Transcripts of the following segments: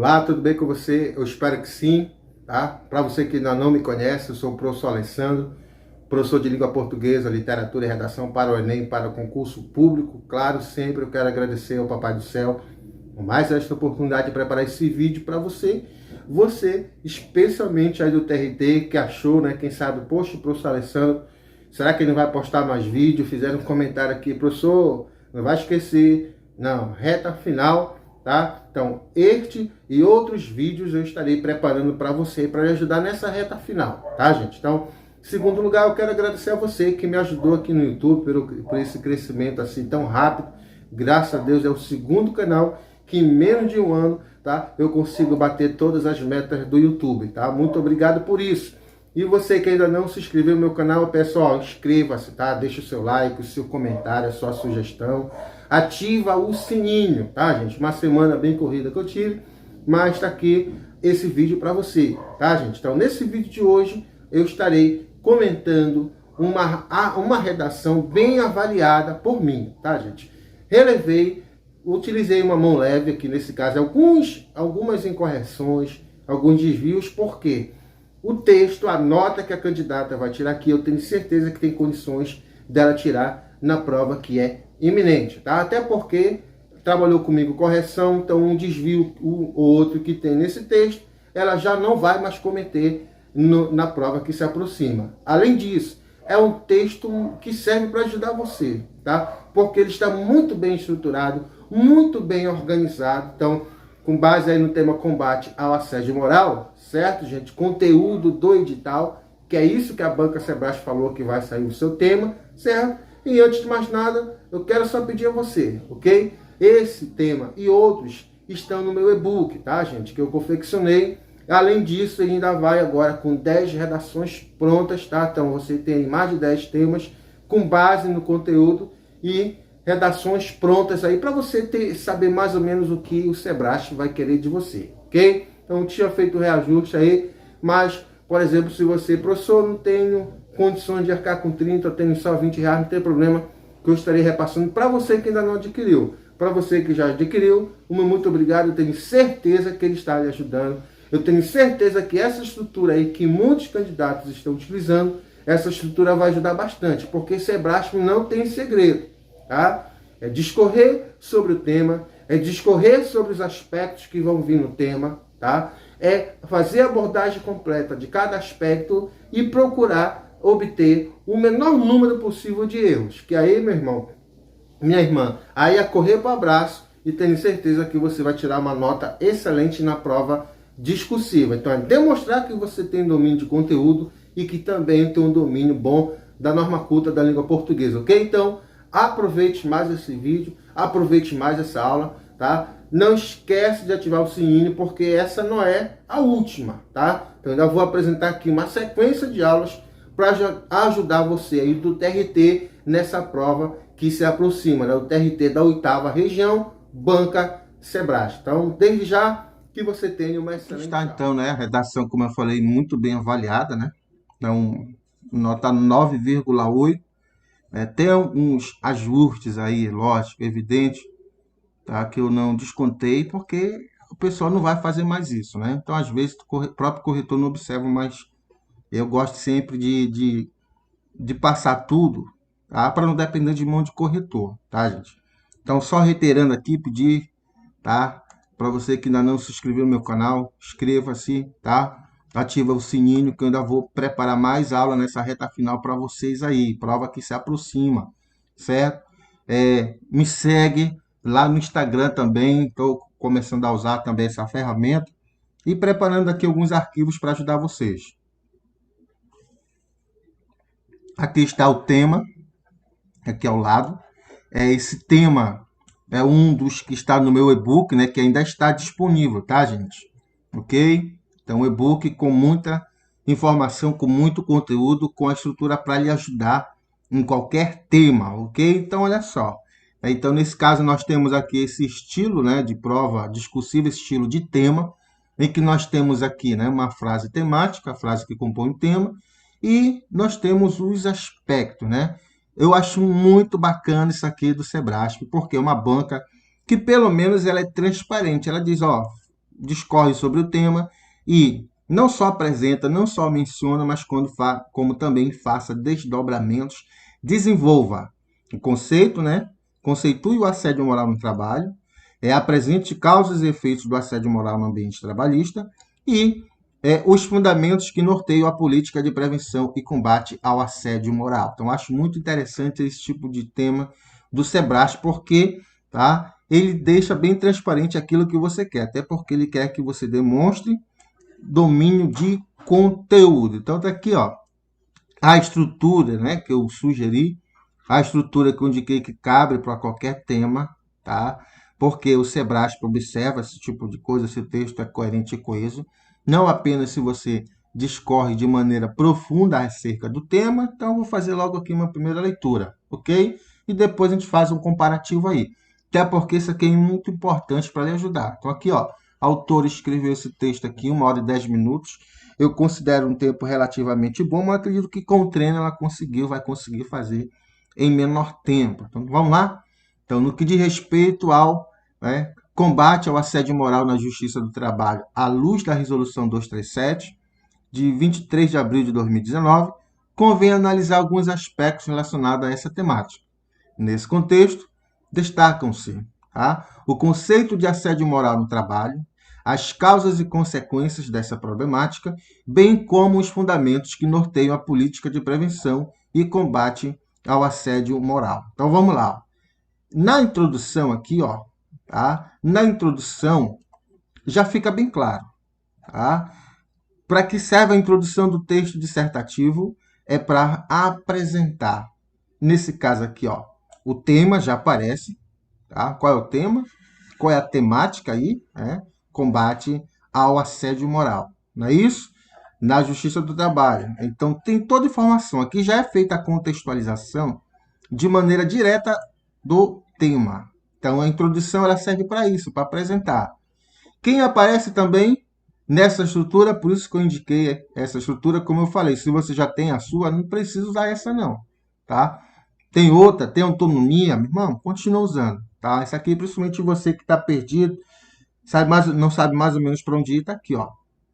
Olá, tudo bem com você? Eu espero que sim, tá? Para você que ainda não me conhece, eu sou o professor Alessandro, professor de língua portuguesa, literatura e redação para o Enem, para o concurso público. Claro, sempre eu quero agradecer ao Papai do Céu por mais esta oportunidade de preparar esse vídeo para você. Você, especialmente aí do TRT, que achou, né? Quem sabe, poxa, professor Alessandro, será que ele não vai postar mais vídeo? Fizeram um comentário aqui, professor, não vai esquecer. Não, reta final, tá? Então, este e outros vídeos eu estarei preparando para você, para lhe ajudar nessa reta final, tá, gente? Então, em segundo lugar, eu quero agradecer a você que me ajudou aqui no YouTube por esse crescimento assim tão rápido. Graças a Deus, é o segundo canal que em menos de um ano, tá, eu consigo bater todas as metas do YouTube, tá? Muito obrigado por isso. E você que ainda não se inscreveu no meu canal, pessoal, inscreva-se, tá? Deixa o seu like, o seu comentário, a sua sugestão. Ativa o sininho, tá, gente? Uma semana bem corrida que eu tive, mas tá aqui esse vídeo para você, tá, gente? Então, nesse vídeo de hoje, eu estarei comentando uma redação bem avaliada por mim, tá, gente? Utilizei uma mão leve aqui, nesse caso, algumas incorreções, alguns desvios, porque o texto, a nota que a candidata vai tirar aqui, eu tenho certeza que tem condições dela tirar na prova que é iminente, tá? Até porque trabalhou comigo correção, então um desvio ou outro que tem nesse texto, ela já não vai mais cometer na prova que se aproxima. Além disso, é um texto que serve para ajudar você, tá? Porque ele está muito bem estruturado, muito bem organizado. Então, com base aí no tema combate ao assédio moral, certo, gente? Conteúdo do edital, que é isso que a Banca Sebrae falou que vai sair o seu tema, certo? E antes de mais nada, eu quero só pedir a você, ok? Esse tema e outros estão no meu e-book, tá, gente? Que eu confeccionei. Além disso, ele ainda vai agora com 10 redações prontas, tá? Então, você tem mais de 10 temas com base no conteúdo e redações prontas aí para você saber mais ou menos o que o Sebrae vai querer de você, ok? Então, eu tinha feito o reajuste aí, mas, por exemplo, se você, professor, não tenho condições de arcar com 30, eu tenho só 20 reais, não tem problema, que eu estarei repassando para você que ainda não adquiriu. Para você que já adquiriu, o meu muito obrigado, eu tenho certeza que ele está lhe ajudando. Eu tenho certeza que essa estrutura aí, que muitos candidatos estão utilizando, essa estrutura vai ajudar bastante, porque Sebrae não tem segredo, tá? É discorrer sobre o tema, é discorrer sobre os aspectos que vão vir no tema, tá? É fazer a abordagem completa de cada aspecto e procurar obter o menor número possível de erros. Que aí, meu irmão, minha irmã, aí é correr para o abraço e tenho certeza que você vai tirar uma nota excelente na prova discursiva. Então, é demonstrar que você tem domínio de conteúdo e que também tem um domínio bom da norma culta da língua portuguesa, ok? Então, aproveite mais esse vídeo, aproveite mais essa aula, tá? Não esquece de ativar o sininho, porque essa não é a última, tá? Então, ainda vou apresentar aqui uma sequência de aulas para ajudar você aí do TRT nessa prova que se aproxima, né? O TRT da 8ª região, Banca Sebrae. Então, desde já, que você tenha uma excelente Está aula. então, né? A redação, como eu falei, muito bem avaliada, né? Então, nota 9,8. Tem alguns ajustes aí, lógico, evidente, tá? Que eu não descontei, porque o pessoal não vai fazer mais isso, né? Então, às vezes, o próprio corretor não observa, mas eu gosto sempre de passar tudo, tá? Para não depender de mão de corretor, tá, gente? Então, só reiterando aqui, pedir, tá? Para você que ainda não se inscreveu no meu canal, inscreva-se, tá? Ativa o sininho que eu ainda vou preparar mais aula nessa reta final para vocês aí, prova que se aproxima, certo? Me segue lá no Instagram também, estou começando a usar também essa ferramenta e preparando aqui alguns arquivos para ajudar vocês. Aqui está o tema, aqui ao lado. Esse tema é um dos que está no meu e-book, né, que ainda está disponível, tá, gente? Ok? Então, e-book com muita informação, com muito conteúdo, com a estrutura para lhe ajudar em qualquer tema, ok? Então, olha só. Então, nesse caso, nós temos aqui esse estilo, né, de prova discursiva, esse estilo de tema, em que nós temos aqui, né, uma frase temática, a frase que compõe o tema, e nós temos os aspectos, né? Eu acho muito bacana isso aqui do Sebrasp, porque é uma banca que pelo menos ela é transparente. Ela diz, ó, discorre sobre o tema e não só apresenta, não só menciona, mas como também faça desdobramentos, desenvolva o conceito, né? Conceitue o assédio moral no trabalho, apresente causas e efeitos do assédio moral no ambiente trabalhista e os fundamentos que norteiam a política de prevenção e combate ao assédio moral. Então, acho muito interessante esse tipo de tema do Sebrasp, porque ele deixa bem transparente aquilo que você quer, até porque ele quer que você demonstre domínio de conteúdo. Então, tá aqui, ó, a estrutura, né, que eu sugeri, a estrutura que eu indiquei que cabe para qualquer tema, tá? Porque o Sebrasp observa esse tipo de coisa, se o texto é coerente e coeso, não apenas se você discorre de maneira profunda acerca do tema. Então, eu vou fazer logo aqui uma primeira leitura, ok? E depois a gente faz um comparativo aí. Até porque isso aqui é muito importante para lhe ajudar. Então, aqui, ó, a autora escreveu esse texto aqui, 1 hora e 10 minutos. Eu considero um tempo relativamente bom, mas acredito que com o treino ela vai conseguir fazer em menor tempo. Então, vamos lá? Então, no que diz respeito ao combate ao assédio moral na Justiça do Trabalho, à luz da Resolução 237, de 23 de abril de 2019, convém analisar alguns aspectos relacionados a essa temática. Nesse contexto, destacam-se o conceito de assédio moral no trabalho, as causas e consequências dessa problemática, bem como os fundamentos que norteiam a política de prevenção e combate ao assédio moral. Então, vamos lá. Na introdução aqui, ó, na introdução já fica bem claro. Para que serve a introdução do texto dissertativo? É para apresentar, nesse caso aqui, ó, o tema já aparece. Qual é o tema? Qual é a temática aí? Combate ao assédio moral. Não é isso? Na Justiça do Trabalho. Então, tem toda a informação. Aqui já é feita a contextualização de maneira direta do tema. Então, a introdução ela serve para isso, para apresentar. Quem aparece também nessa estrutura, por isso que eu indiquei essa estrutura, como eu falei, se você já tem a sua, não precisa usar essa não, tá? Tem outra, tem autonomia, meu irmão, continua usando, tá? Essa aqui, principalmente você que está perdido, não sabe mais ou menos para onde ir, tá aqui, ó,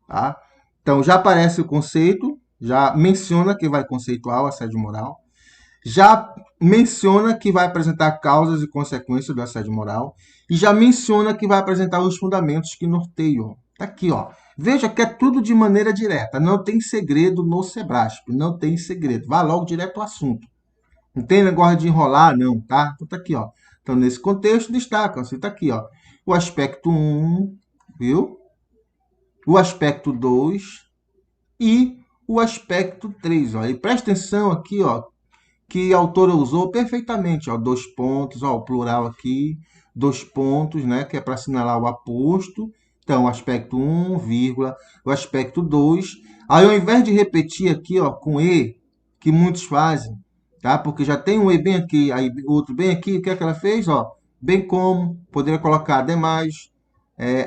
tá? Então, já aparece o conceito, já menciona que vai conceituar o assédio moral, já menciona que vai apresentar causas e consequências do assédio moral e já menciona que vai apresentar os fundamentos que norteiam. Tá aqui, ó. Veja que é tudo de maneira direta. Não tem segredo no Sebrasp. Não tem segredo. Vá logo direto ao assunto. Não tem negócio de enrolar, não, tá? Então tá aqui, ó. Então, nesse contexto, destaca-se. Tá aqui, ó. O aspecto 1, viu? O aspecto 2 e o aspecto 3, ó. E presta atenção aqui, ó, que a autora usou perfeitamente, ó, 2 pontos, ó, o plural aqui, 2 pontos, né, que é para assinalar o aposto. Então, o aspecto 1, vírgula, o aspecto 2. Aí, ao invés de repetir aqui, ó, com E, que muitos fazem, tá? Porque já tem um E bem aqui, aí outro bem aqui, o que é que ela fez, ó? Bem como, poderia colocar ademais,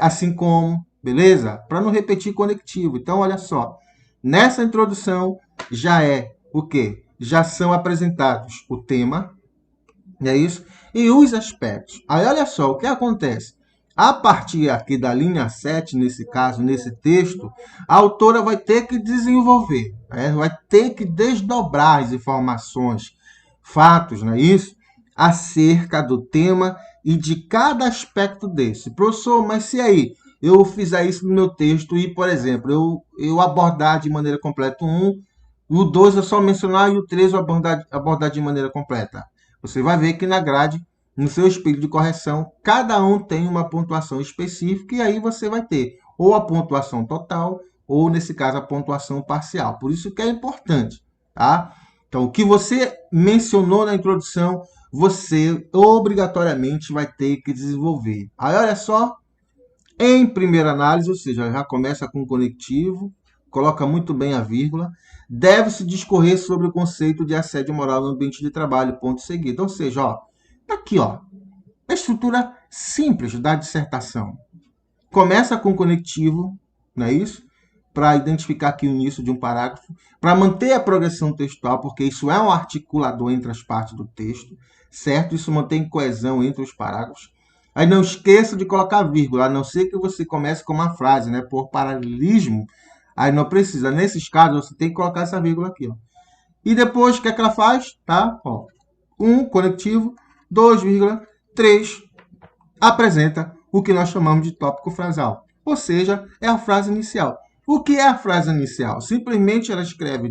assim como, beleza? Para não repetir conectivo. Então, olha só, nessa introdução já é o quê? Já são apresentados o tema, não é isso? E os aspectos. Aí, olha só, o que acontece? A partir aqui da linha 7, nesse caso, nesse texto, a autora vai ter que desenvolver, vai ter que desdobrar as informações, fatos, não é isso? Acerca do tema e de cada aspecto desse. Professor, mas se aí eu fizer isso no meu texto e, por exemplo, eu abordar de maneira completa o 2 é só mencionar e o 3 eu abordar de maneira completa. Você vai ver que na grade, no seu espelho de correção, cada um tem uma pontuação específica e aí você vai ter ou a pontuação total ou, nesse caso, a pontuação parcial. Por isso que é importante, tá? Então, o que você mencionou na introdução, você obrigatoriamente vai ter que desenvolver. Aí, olha só, em primeira análise, ou seja, já começa com o conectivo, coloca muito bem a vírgula, deve-se discorrer sobre o conceito de assédio moral no ambiente de trabalho, ponto seguido. Ou seja, ó, aqui, ó, a estrutura simples da dissertação. Começa com o conectivo, não é isso? Para identificar aqui o início de um parágrafo, para manter a progressão textual, porque isso é um articulador entre as partes do texto, certo? Isso mantém coesão entre os parágrafos. Aí não esqueça de colocar vírgula, a não ser que você comece com uma frase, né? Por paralelismo, aí não precisa. Nesses casos, você tem que colocar essa vírgula aqui, ó. E depois, o que é que ela faz? Tá? Ó, 1, conectivo, 2,3, apresenta o que nós chamamos de tópico frasal. Ou seja, é a frase inicial. O que é a frase inicial? Simplesmente ela escreve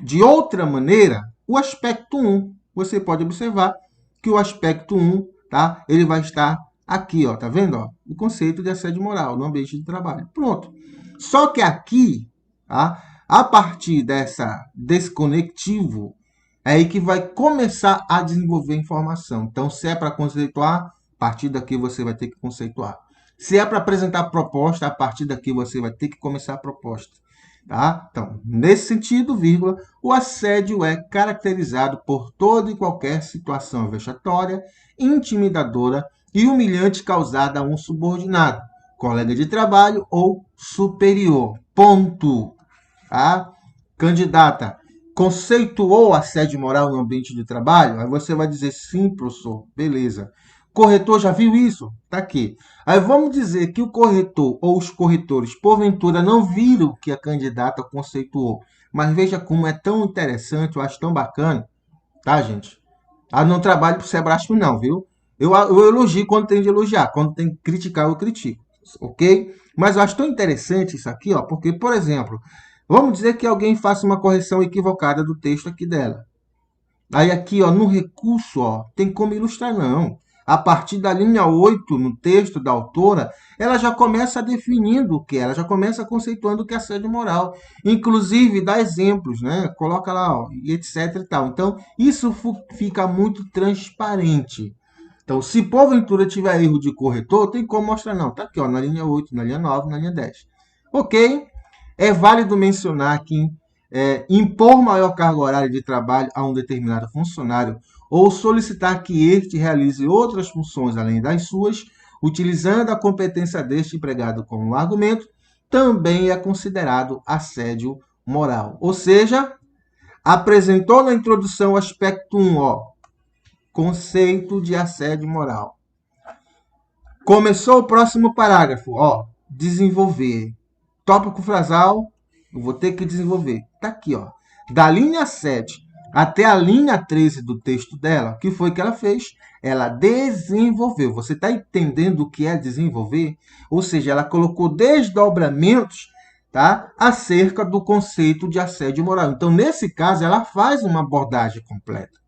de outra maneira o aspecto 1. Você pode observar que o aspecto 1, tá? Ele vai estar aqui, ó, tá vendo? Ó? O conceito de assédio moral no ambiente de trabalho. Pronto. Só que aqui, tá? A partir desse conectivo, é aí que vai começar a desenvolver informação. Então, se é para conceituar, a partir daqui você vai ter que conceituar. Se é para apresentar proposta, a partir daqui você vai ter que começar a proposta. Tá? Então, nesse sentido, vírgula, o assédio é caracterizado por toda e qualquer situação vexatória, intimidadora e humilhante causada a um subordinado, colega de trabalho ou superior. Ponto. Tá? Candidata, conceituou assédio moral no ambiente de trabalho? Aí você vai dizer sim, professor. Beleza. Corretor já viu isso? Tá aqui. Aí vamos dizer que o corretor ou os corretores, porventura, não viram o que a candidata conceituou. Mas veja como é tão interessante, eu acho tão bacana, tá, gente? Ah, não trabalho pro Sebrasp, não, viu? Eu elogio quando tem de elogiar, quando tem que criticar, eu critico, ok? Mas eu acho tão interessante isso aqui, ó, porque, por exemplo, vamos dizer que alguém faça uma correção equivocada do texto aqui dela. Aí aqui, ó, no recurso, ó, tem como ilustrar, não. A partir da linha 8, no texto da autora, ela já começa definindo o que é, ela já começa conceituando o que é assédio moral. Inclusive, dá exemplos, né? Coloca lá, ó, e etc e tal. Então, isso fica muito transparente. Então, se porventura tiver erro de corretor, tem como mostrar, não. Tá aqui, ó, na linha 8, na linha 9, na linha 10. Ok? É válido mencionar que impor maior carga horária de trabalho a um determinado funcionário ou solicitar que este realize outras funções além das suas, utilizando a competência deste empregado como argumento, também é considerado assédio moral. Ou seja, apresentou na introdução o aspecto 1, ó, conceito de assédio moral. Começou o próximo parágrafo, ó, desenvolver. Tópico frasal, eu vou ter que desenvolver. Tá aqui, ó. Da linha 7 até a linha 13 do texto dela, o que foi que ela fez? Ela desenvolveu. Você está entendendo o que é desenvolver? Ou seja, ela colocou desdobramentos, tá, acerca do conceito de assédio moral. Então, nesse caso, ela faz uma abordagem completa.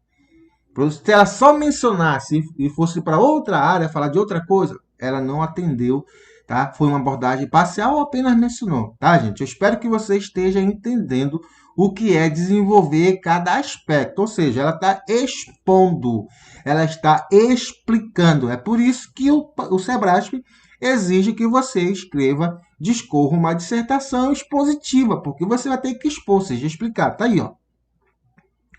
Se ela só mencionasse e fosse para outra área, falar de outra coisa, ela não atendeu, tá? Foi uma abordagem parcial ou apenas mencionou, tá, gente? Eu espero que você esteja entendendo o que é desenvolver cada aspecto, ou seja, ela está expondo, ela está explicando. É por isso que o Sebrasp exige que você escreva, discorra uma dissertação expositiva, porque você vai ter que expor, ou seja, explicar. Tá aí, ó.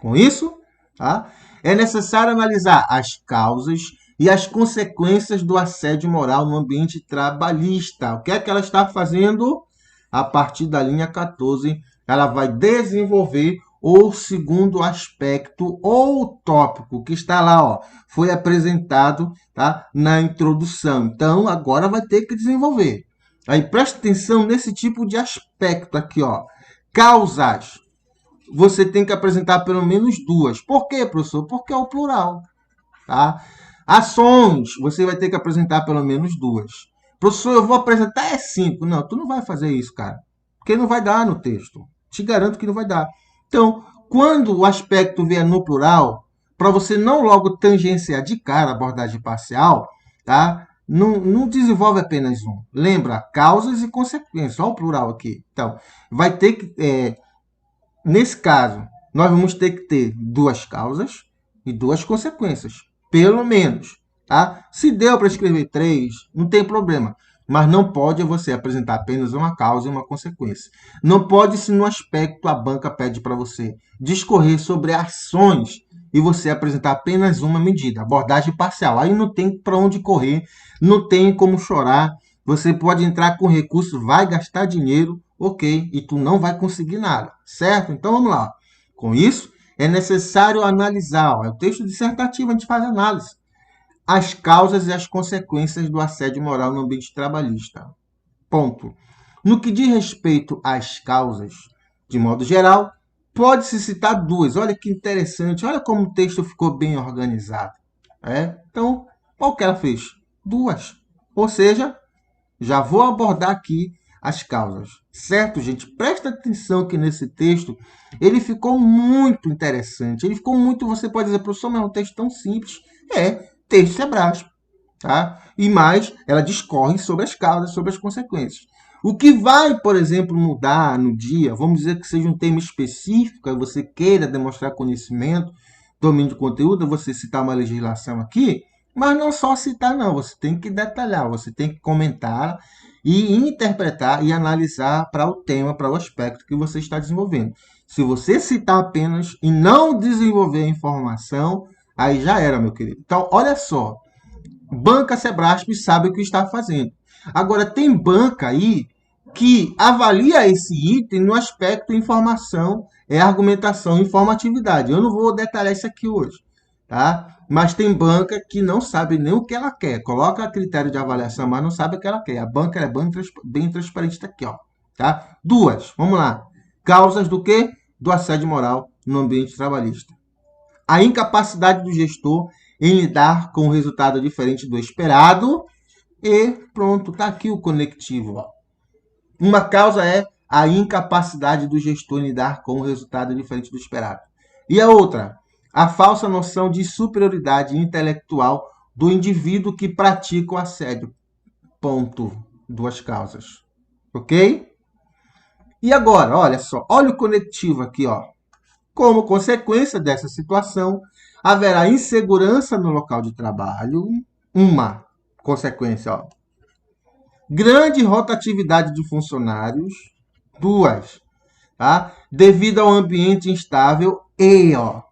Com isso, tá? É necessário analisar as causas e as consequências do assédio moral no ambiente trabalhista. O que é que ela está fazendo? A partir da linha 14, ela vai desenvolver o segundo aspecto ou tópico que está lá, ó, foi apresentado, tá, na introdução. Então, agora vai ter que desenvolver. Aí presta atenção nesse tipo de aspecto aqui, ó. Causas. Você tem que apresentar pelo menos duas. Por quê, professor? Porque é o plural. Tá? Ações, você vai ter que apresentar pelo menos duas. Professor, eu vou apresentar 5. Não, tu não vai fazer isso, cara. Porque não vai dar no texto. Te garanto que não vai dar. Então, quando o aspecto vier no plural, para você não logo tangenciar de cara a abordagem parcial, tá? Não desenvolve apenas um. Lembra, causas e consequências. Olha o plural aqui. Então, vai ter que... Nesse caso, nós vamos ter que ter duas causas e duas consequências, pelo menos. Tá? Se deu para escrever 3, não tem problema. Mas não pode você apresentar apenas uma causa e uma consequência. Não pode, se no aspecto a banca pede para você discorrer sobre ações e você apresentar apenas uma medida, abordagem parcial. Aí não tem para onde correr, não tem como chorar. Você pode entrar com recurso, vai gastar dinheiro, ok, e tu não vai conseguir nada, certo? Então vamos lá. Com isso, é necessário analisar. Ó, é o texto dissertativo, a gente faz análise. as causas e as consequências do assédio moral no ambiente trabalhista. Ponto. No que diz respeito às causas, de modo geral, pode-se citar duas. Olha que interessante, olha como o texto ficou bem organizado. Então, qual que ela fez? Duas. Ou seja, já vou abordar aqui as causas. Certo, gente? Presta atenção que nesse texto ele ficou muito interessante. Ele ficou muito, você pode dizer, professor, mas é um texto tão simples. Texto Sebrasp. Tá? E mais, ela discorre sobre as causas, sobre as consequências. O que vai, por exemplo, mudar no dia, vamos dizer que seja um tema específico, aí você queira demonstrar conhecimento, domínio de conteúdo, você citar uma legislação aqui, mas não só citar, não. Você tem que detalhar, você tem que comentar e interpretar e analisar para o tema, para o aspecto que você está desenvolvendo. Se você citar apenas e não desenvolver a informação, aí já era, meu querido. Então, olha só. Banca Sebrasp sabe o que está fazendo. Agora, tem banca aí que avalia esse item no aspecto informação, argumentação e informatividade. Eu não vou detalhar isso aqui hoje, tá? Mas tem banca que não sabe nem o que ela quer. Coloca a critério de avaliação, mas não sabe o que ela quer. A banca é bem transparente aqui, ó, tá? Duas, vamos lá. Causas do quê? Do assédio moral no ambiente trabalhista. A incapacidade do gestor em lidar com um resultado diferente do esperado e pronto, tá aqui o conectivo. Ó. Uma causa é a incapacidade do gestor em lidar com um resultado diferente do esperado. E a outra, a falsa noção de superioridade intelectual do indivíduo que pratica o assédio. Ponto. Duas causas. Ok? E agora, olha só, olha o conectivo aqui, ó. Como consequência dessa situação, haverá insegurança no local de trabalho. Uma consequência, ó. Grande rotatividade de funcionários. Duas, tá? Devido ao ambiente instável e, ó,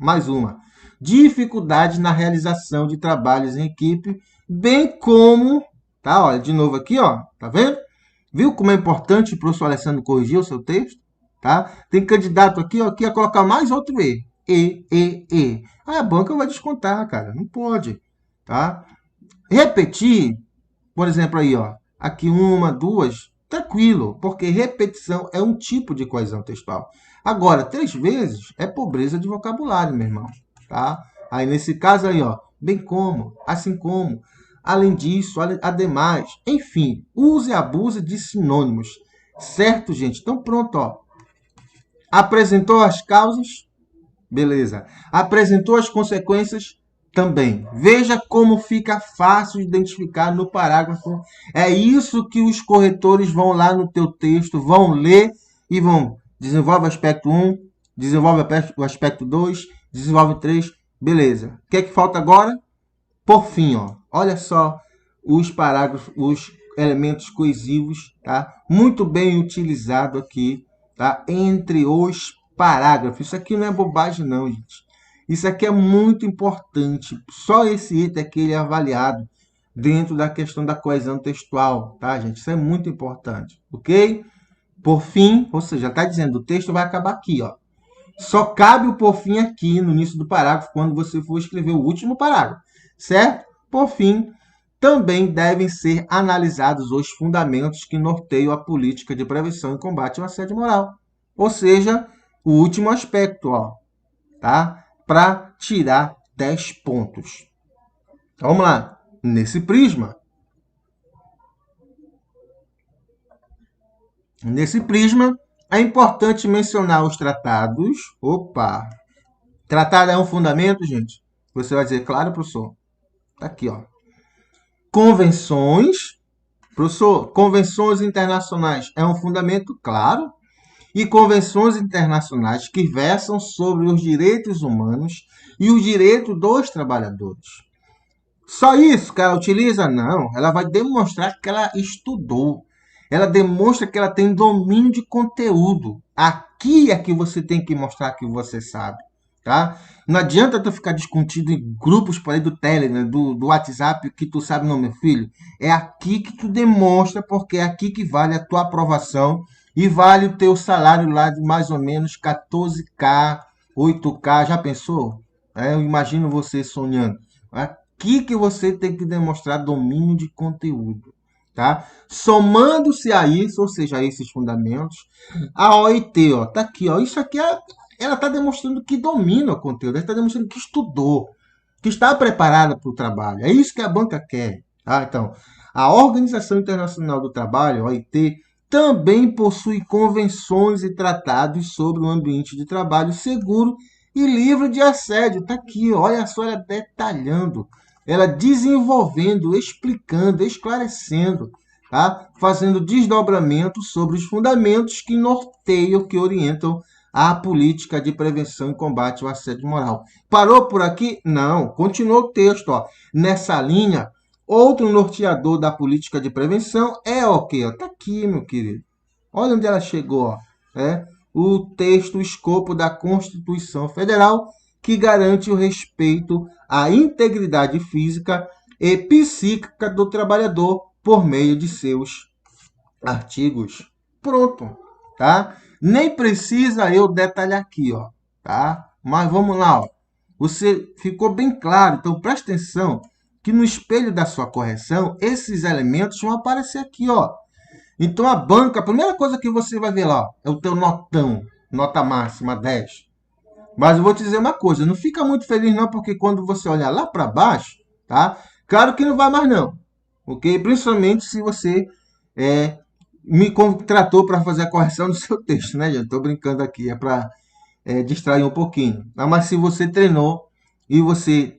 mais uma, dificuldade na realização de trabalhos em equipe, bem como, tá? Olha, de novo aqui, ó, tá vendo? Viu como é importante o professor Alessandro corrigir o seu texto? Tá? Tem candidato aqui, ó, que ia colocar mais outro E. E. Aí a banca vai descontar, cara. Não pode. Tá? Repetir, por exemplo, aí, ó. Aqui uma, duas, tranquilo, porque repetição é um tipo de coesão textual. Agora, 3 vezes é pobreza de vocabulário, meu irmão. Tá? Aí nesse caso aí, ó, bem como, assim como, além disso, ademais, enfim, use e abuse de sinônimos. Certo, gente? Então pronto, ó. Apresentou as causas? Beleza. Apresentou as consequências? Também. Veja como fica fácil de identificar no parágrafo. É isso que os corretores vão lá no teu texto, vão ler e vão desenvolve o aspecto 1, desenvolve o aspecto 2, desenvolve 3. Beleza. O que é que falta agora? Por fim, ó. Olha só os parágrafos, os elementos coesivos, tá? Muito bem utilizado aqui. Tá? Entre os parágrafos. Isso aqui não é bobagem, não, gente. Isso aqui é muito importante. Só esse item aqui ele é avaliado dentro da questão da coesão textual, tá, gente? Isso é muito importante, ok? Por fim, ou seja, está dizendo, o texto vai acabar aqui, ó. Só cabe o por fim aqui no início do parágrafo, quando você for escrever o último parágrafo, certo? Por fim, também devem ser analisados os fundamentos que norteiam a política de prevenção e combate ao assédio moral. Ou seja, o último aspecto, ó, tá? Para tirar 10 pontos. Então, vamos lá. Nesse prisma, é importante mencionar os tratados. Opa! Tratado é um fundamento, gente? Você vai dizer, claro, professor. Tá aqui, ó. Convenções. Professor, convenções internacionais é um fundamento, claro. E convenções internacionais que versam sobre os direitos humanos e os direitos dos trabalhadores. Só isso que ela utiliza? Não. Ela vai demonstrar que ela estudou. Ela demonstra que ela tem domínio de conteúdo. Aqui é que você tem que mostrar que você sabe. Tá? Não adianta tu ficar discutindo em grupos por aí do Telegram, do WhatsApp, que tu sabe não, meu filho. É aqui que tu demonstra, porque é aqui que vale a tua aprovação e vale o teu salário lá de mais ou menos 14K, 8K. Já pensou? Eu imagino você sonhando. aqui que você tem que demonstrar domínio de conteúdo, tá? Somando-se a isso, ou seja, a esses fundamentos, a OIT, ó, tá aqui, ó, isso aqui ela está demonstrando que domina o conteúdo, ela está demonstrando que estudou, que está preparada para o trabalho. É isso que a banca quer, tá? Então, a Organização Internacional do Trabalho, OIT, também possui convenções e tratados sobre o ambiente de trabalho seguro e livre de assédio. Está aqui, olha só, ela detalhando, ela desenvolvendo, explicando, esclarecendo, tá? Fazendo desdobramentos sobre os fundamentos que norteiam, que orientam a política de prevenção e combate ao assédio moral. Parou por aqui? Não. Continuou o texto. Ó. Nessa linha, outro norteador da política de prevenção é o quê? Está aqui, meu querido. Olha onde ela chegou. Ó. O texto, o escopo da Constituição Federal, que garante o respeito à integridade física e psíquica do trabalhador por meio de seus artigos. Pronto, tá? Nem precisa eu detalhar aqui, ó, tá? Mas vamos lá, ó. Você ficou bem claro, então presta atenção que no espelho da sua correção, esses elementos vão aparecer aqui, ó. Então a banca, a primeira coisa que você vai ver lá, ó, é o teu notão, nota máxima 10. Mas eu vou te dizer uma coisa, não fica muito feliz não, porque quando você olhar lá para baixo, tá? Claro que não vai mais não, ok? Principalmente se você me contratou para fazer a correção do seu texto, né, gente? Estou brincando aqui, é para distrair um pouquinho. Mas se você treinou e você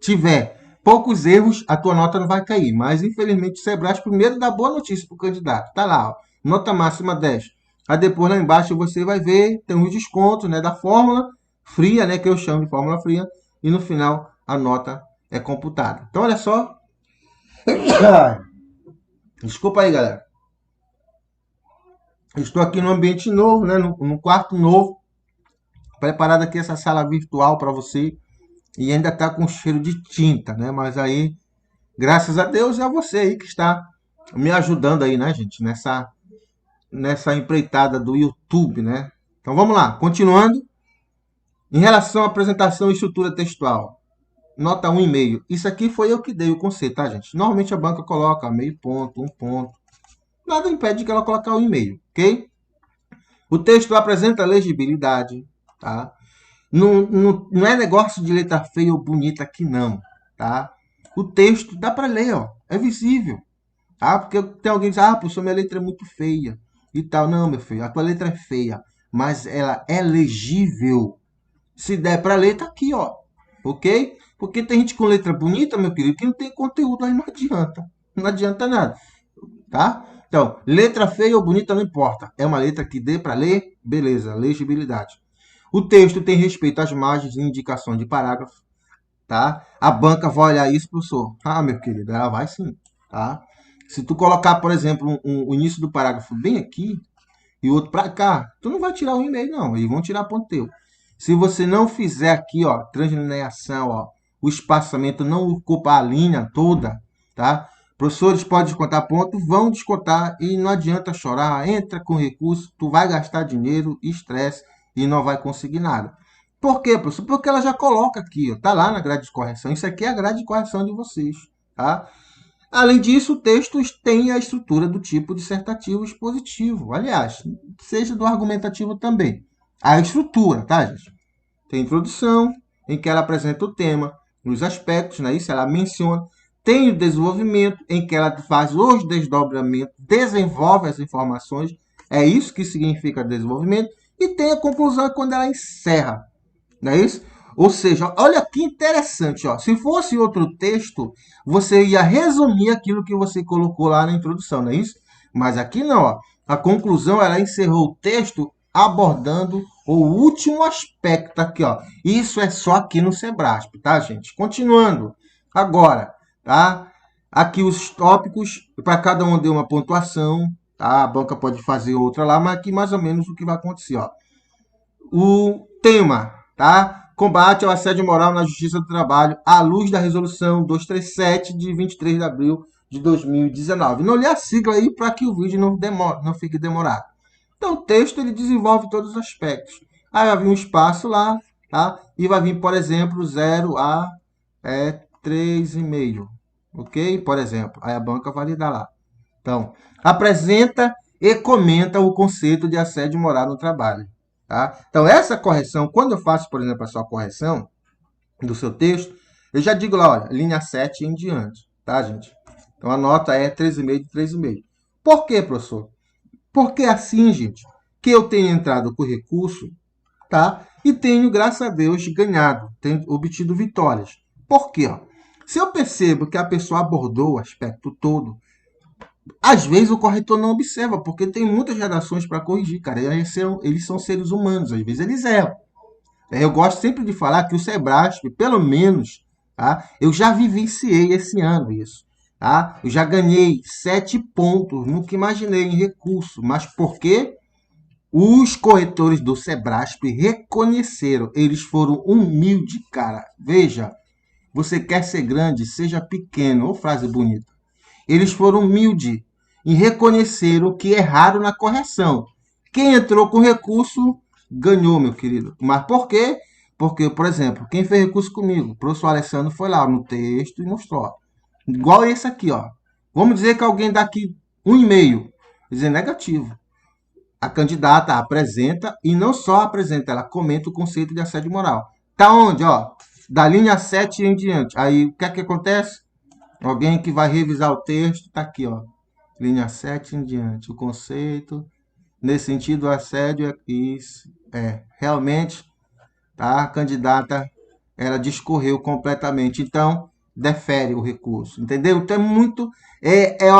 tiver poucos erros, a tua nota não vai cair. Mas, infelizmente, o Sebrae primeiro dá boa notícia para o candidato. Tá lá, ó, nota máxima 10. Aí depois lá embaixo você vai ver, tem uns descontos, né, da fórmula fria, né, que eu chamo de fórmula fria, e no final a nota é computada. Então, olha só. Desculpa aí, galera. Estou aqui num ambiente novo, né, num quarto novo, preparado aqui essa sala virtual para você, e ainda está com cheiro de tinta, né, mas aí, graças a Deus, é você aí que está me ajudando aí, né, gente, nessa empreitada do YouTube, né. Então, vamos lá, continuando. Em relação à apresentação e estrutura textual, nota 1,5. Isso aqui foi eu que dei o conceito, tá, gente? Normalmente a banca coloca meio ponto, um ponto. Nada impede que ela coloque 1,5, ok? O texto apresenta legibilidade, tá? Não é negócio de letra feia ou bonita aqui, não, tá? O texto dá para ler, ó. É visível, tá? Porque tem alguém que diz, professor, minha letra é muito feia e tal. Não, meu filho, a tua letra é feia, mas ela é legível. Se der para ler, tá aqui, ó. Ok? Porque tem gente com letra bonita, meu querido, que não tem conteúdo, aí não adianta. Não adianta nada. Tá? Então, letra feia ou bonita não importa. É uma letra que dê para ler, beleza, legibilidade. O texto tem respeito às margens e indicações de parágrafo. Tá? A banca vai olhar isso, professor. Meu querido, ela vai sim. Tá? Se tu colocar, por exemplo, o início do parágrafo bem aqui e o outro para cá, tu não vai tirar o e-mail, não. Eles vão tirar ponto teu. Se você não fizer aqui, ó, translineação, ó, o espaçamento não ocupa a linha toda, tá? Professores podem descontar ponto, vão descontar e não adianta chorar, entra com recurso, tu vai gastar dinheiro, estresse e não vai conseguir nada. Por quê, professor? Porque ela já coloca aqui, ó, tá lá na grade de correção. Isso aqui é a grade de correção de vocês, tá? Além disso, o texto tem a estrutura do tipo dissertativo expositivo. Aliás, seja do argumentativo também. A estrutura, tá, gente? Tem introdução, em que ela apresenta o tema, os aspectos, né? Isso ela menciona. Tem o desenvolvimento, em que ela faz os desdobramentos, desenvolve as informações. É isso que significa desenvolvimento. E tem a conclusão quando ela encerra. Não é isso? Ou seja, olha que interessante. Ó. Se fosse outro texto, você ia resumir aquilo que você colocou lá na introdução, não é isso? Mas aqui não. Ó. A conclusão, ela encerrou o texto abordando o último aspecto aqui. Ó. Isso é só aqui no Sebrasp, tá, gente? Continuando. Agora, tá? Aqui os tópicos, para cada um deu uma pontuação, tá? A banca pode fazer outra lá, mas aqui mais ou menos o que vai acontecer, ó. O tema, tá? Combate ao assédio moral na Justiça do Trabalho, à luz da Resolução 237, de 23 de abril de 2019. Não lê a sigla aí para que o vídeo não fique demorado. Então, o texto ele desenvolve todos os aspectos. Aí vai vir um espaço lá, tá? E vai vir, por exemplo, 0 a 3,5. Ok? Por exemplo, aí a banca valida lá. Então, apresenta e comenta o conceito de assédio moral no trabalho. Tá? Então, essa correção, quando eu faço, por exemplo, a sua correção do seu texto, eu já digo lá, olha, linha 7 em diante. Tá, gente? Então, a nota é 3,5 de 3,5. Por quê, professor? Porque assim, gente, que eu tenho entrado com recurso, tá? E tenho, graças a Deus, ganhado, tenho obtido vitórias. Por quê? Ó? Se eu percebo que a pessoa abordou o aspecto todo, às vezes o corretor não observa, porque tem muitas redações para corrigir, cara. Eles são seres humanos, às vezes eles erram. Eu gosto sempre de falar que o Sebrasp, pelo menos, tá? Eu já vivenciei esse ano isso. Tá? Eu já ganhei 7 pontos, nunca imaginei em recurso. Mas por quê? Os corretores do Sebrasp reconheceram, eles foram humildes, cara. Veja, você quer ser grande, seja pequeno. Ô, frase bonita. Eles foram humildes e reconheceram que erraram na correção. Quem entrou com recurso ganhou, meu querido. Mas por quê? Porque, por exemplo, quem fez recurso comigo, o professor Alessandro foi lá no texto e mostrou. Igual esse aqui, ó. Vamos dizer que alguém daqui 1,5, dizer negativo. A candidata apresenta e não só apresenta, ela comenta o conceito de assédio moral. Tá onde, ó? Da linha 7 em diante. Aí, o que é que acontece? Alguém que vai revisar o texto, tá aqui, ó. Linha 7 em diante. O conceito, nesse sentido, o assédio é isso. Realmente, tá? A candidata, ela discorreu completamente. Então, defere o recurso, entendeu? Então,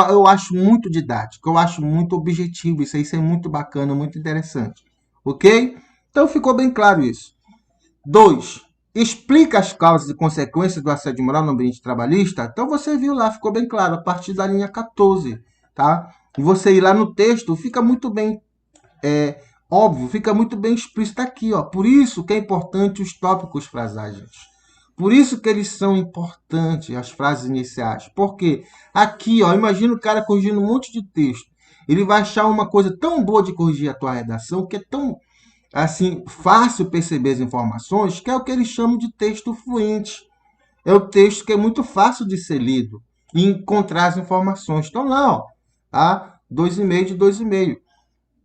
eu acho muito didático, eu acho muito objetivo. Isso é muito bacana, muito interessante. Ok? Então, ficou bem claro isso. 2. Explica as causas e consequências do assédio moral no ambiente trabalhista. Então, você viu lá, ficou bem claro, a partir da linha 14, tá? E você ir lá no texto, fica muito bem óbvio, fica muito bem explícito aqui, ó. Por isso que é importante os tópicos frasais, gente. Por isso que eles são importantes, as frases iniciais. Porque aqui, ó, imagina o cara corrigindo um monte de texto. Ele vai achar uma coisa tão boa de corrigir a tua redação, que é tão assim fácil perceber as informações, que é o que eles chamam de texto fluente. É o texto que é muito fácil de ser lido e encontrar as informações. Então, lá, ó, tá? 2,5 de 2,5.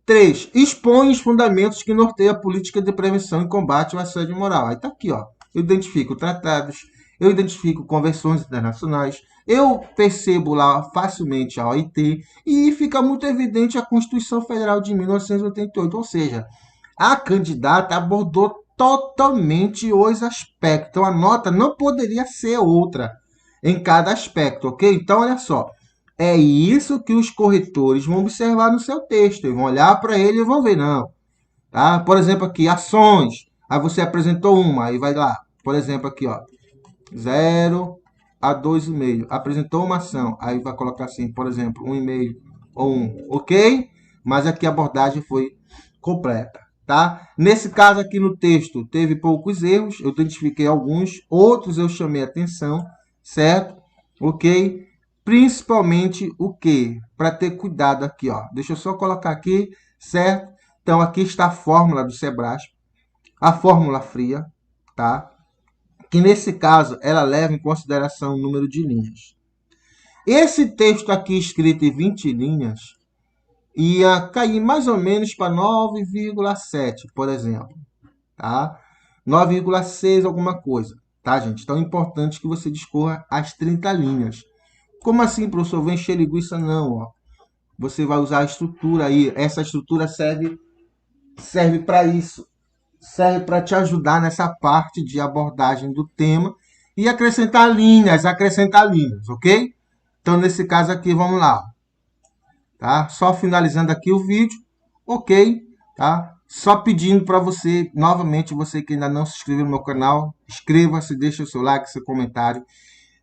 3. Expõe os fundamentos que norteiam a política de prevenção e combate ao assédio moral. Aí está aqui, ó. Eu identifico tratados, eu identifico convenções internacionais, eu percebo lá facilmente a OIT e fica muito evidente a Constituição Federal de 1988. Ou seja, a candidata abordou totalmente os aspectos. Então, a nota não poderia ser outra em cada aspecto, ok? Então, olha só. É isso que os corretores vão observar no seu texto. Eles vão olhar para ele e vão ver, não. Tá? Por exemplo, aqui, ações. Aí você apresentou uma, aí vai lá. Por exemplo, aqui, ó. 0 a 2,5. Apresentou uma ação. Aí vai colocar assim, por exemplo, 1,5 ou 1. Ok? Mas aqui a abordagem foi completa. Tá? Nesse caso aqui no texto, teve poucos erros. Eu identifiquei alguns. Outros eu chamei atenção. Certo? Ok? Principalmente o que? Para ter cuidado aqui, ó. Deixa eu só colocar aqui, certo? Então, aqui está a fórmula do Sebrasp, a fórmula fria, tá? Que nesse caso, ela leva em consideração o número de linhas. Esse texto aqui, escrito em 20 linhas, ia cair mais ou menos para 9,7, por exemplo, tá? 9,6 alguma coisa, tá, gente? Então, é importante que você discorra as 30 linhas. Como assim, professor? Vou encher linguiça? Não, ó. Você vai usar a estrutura aí. Essa estrutura serve para isso. Serve para te ajudar nessa parte de abordagem do tema e acrescentar linhas, ok? Então, nesse caso aqui, vamos lá. Tá? Só finalizando aqui o vídeo, ok? Tá? Só pedindo para você, novamente, você que ainda não se inscreveu no meu canal, inscreva-se, deixe o seu like, seu comentário.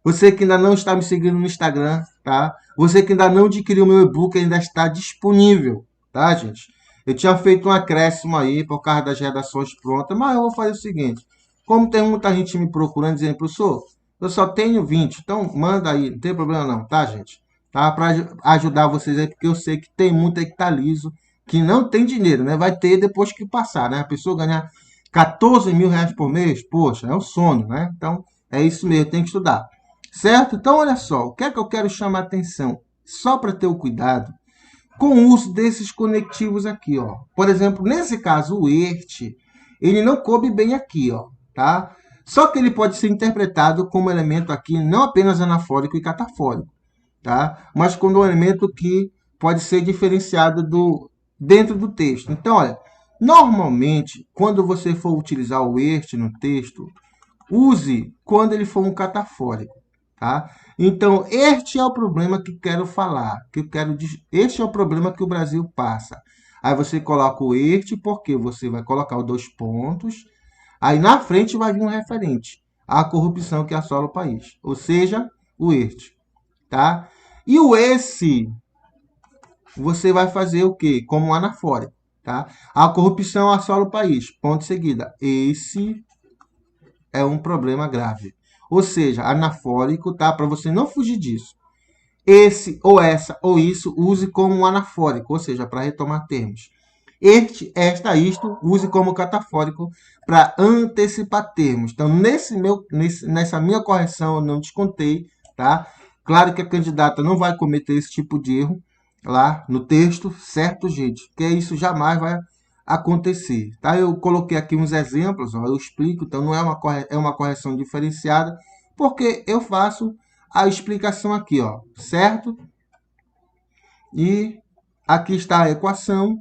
Você que ainda não está me seguindo no Instagram, tá? Você que ainda não adquiriu o meu e-book, ainda está disponível, tá, gente? Eu tinha feito um acréscimo aí por causa das redações prontas, mas eu vou fazer o seguinte. Como tem muita gente me procurando, dizendo, professor, eu só tenho 20, então manda aí, não tem problema não, tá, gente? Tá? Para ajudar vocês aí, porque eu sei que tem muito aí que tá liso, que não tem dinheiro, né? Vai ter depois que passar, né? A pessoa ganhar 14 mil reais por mês, poxa, é um sonho, né? Então, é isso mesmo, tem que estudar. certo? Então, olha só, o que é que eu quero chamar a atenção? Só para ter o cuidado com o uso desses conectivos aqui, ó. Por exemplo, nesse caso, o ERT, ele não coube bem aqui, ó, tá? Só que ele pode ser interpretado como elemento aqui não apenas anafórico e catafórico, tá? Mas como um elemento que pode ser diferenciado dentro do texto. Então, olha, normalmente, quando você for utilizar o ERT no texto, use quando ele for um catafórico, tá? Então, este é o problema que quero falar, este é o problema que o Brasil passa. Aí você coloca o este, porque você vai colocar os dois pontos, aí na frente vai vir um referente, a corrupção que assola o país, ou seja, o este, tá? E o esse, você vai fazer o quê? Como um anafórico, tá? A corrupção assola o país, ponto seguida. Esse é um problema grave. Ou seja, anafórico, tá? Para você não fugir disso. Esse, ou essa, ou isso, use como um anafórico, ou seja, para retomar termos. Este, esta, isto, use como catafórico para antecipar termos. Então, nessa minha correção, eu não descontei, tá? Claro que a candidata não vai cometer esse tipo de erro lá no texto, certo, gente? Que isso jamais vai acontecer, tá? Eu coloquei aqui uns exemplos, ó, eu explico, então não é uma correção diferenciada, porque eu faço a explicação aqui, ó, certo? E aqui está a equação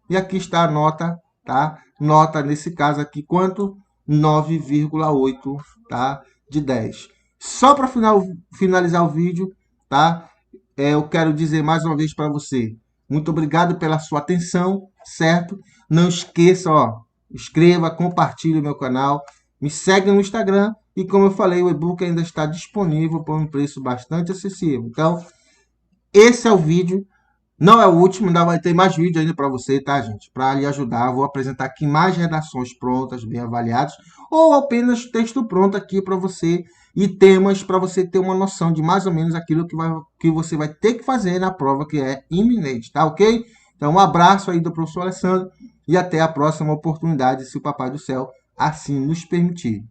e aqui está a nota, tá? Nota nesse caso aqui quanto? 9,8, tá? De 10. Só para finalizar o vídeo, tá? Eu quero dizer mais uma vez para você, muito obrigado pela sua atenção, certo? Não esqueça, ó, inscreva, compartilhe o meu canal, me segue no Instagram e, como eu falei, o e-book ainda está disponível por um preço bastante acessível. Então, esse é o vídeo, não é o último, ainda vai ter mais vídeo ainda para você, tá, gente? Para lhe ajudar, vou apresentar aqui mais redações prontas, bem avaliadas, ou apenas texto pronto aqui para você e temas para você ter uma noção de mais ou menos aquilo que você vai ter que fazer na prova que é iminente, tá ok? Então, um abraço aí do professor Alessandro e até a próxima oportunidade, se o Papai do Céu assim nos permitir.